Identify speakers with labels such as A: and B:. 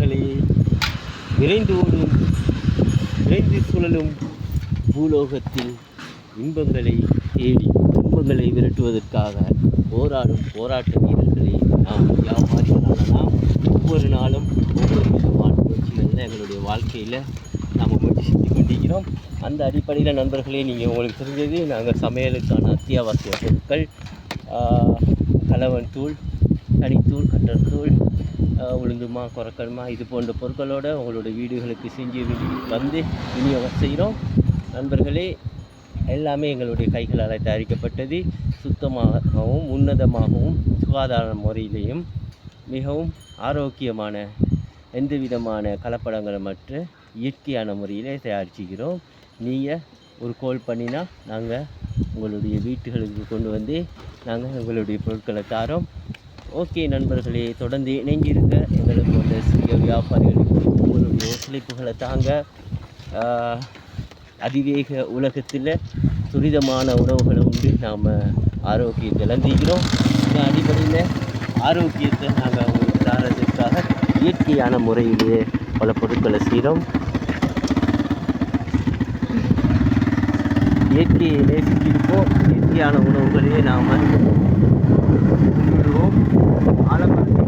A: நண்பர்களே, விரைந்து ஓடும் விரைந்து சுழலும் பூலோகத்தில் இன்பங்களை தேடி துன்பங்களை விரட்டுவதற்காக போராடும் போராட்ட வீரர்களே நாம் வியாபாரிகளான நாம் ஒவ்வொரு நாளும் ஒவ்வொரு விதமான முயற்சிகளில் எங்களுடைய வாழ்க்கையில் நாம் முயற்சி செஞ்சு கொண்டிருக்கிறோம். அந்த அடிப்படையில் நண்பர்களே, நீங்கள் உங்களுக்கு தெரிஞ்சது நாங்கள் சமையலுக்கான அத்தியாவசிய பொருட்கள் கலவன் தூள், தனித்தூள், கட்டர்தூள், உளுந்துமா, கொரக்கடுமா இது போன்ற பொருட்களோடு உங்களுடைய வீடுகளுக்கு செஞ்சு வந்து விநியோகம் செய்கிறோம். நண்பர்களே, எல்லாமே எங்களுடைய கைகளால் தயாரிக்கப்பட்டது. சுத்தமாகவும் உன்னதமாகவும் சுகாதார முறையிலையும் மிகவும் ஆரோக்கியமான எந்த விதமான கலப்படங்களுமற்ற இயற்கையான முறையிலே தயாரிச்சுக்கிறோம். நீங்கள் ஒரு கால் பண்ணினா நாங்கள் உங்களுடைய வீட்டுகளுக்கு கொண்டு வந்து நாங்கள் எங்களுடைய பொருட்களை தாரோம். ஓகே நண்பர்களே, தொடர்ந்து இணைஞ்சிருக்க எங்களுக்கு வந்து சிறிய வியாபாரிகளுக்கு உங்களுடைய ஒத்துழைப்புகளை தாங்க. அதிவேக உலகத்தில் துரிதமான உணவுகளை உண்டு நாம் ஆரோக்கியத்தை இழந்திக்கிறோம். இந்த அடிப்படையில் ஆரோக்கியத்தை நாங்கள் உங்களுக்கு தாரதுக்காக இயற்கையான முறையிலேயே பல பொருட்களை செய்கிறோம். இயற்கையை நேசித்திருப்போம். இயற்கையான உணவுகளையே நாம் உண்ணுவோம். ஆலமரத்தை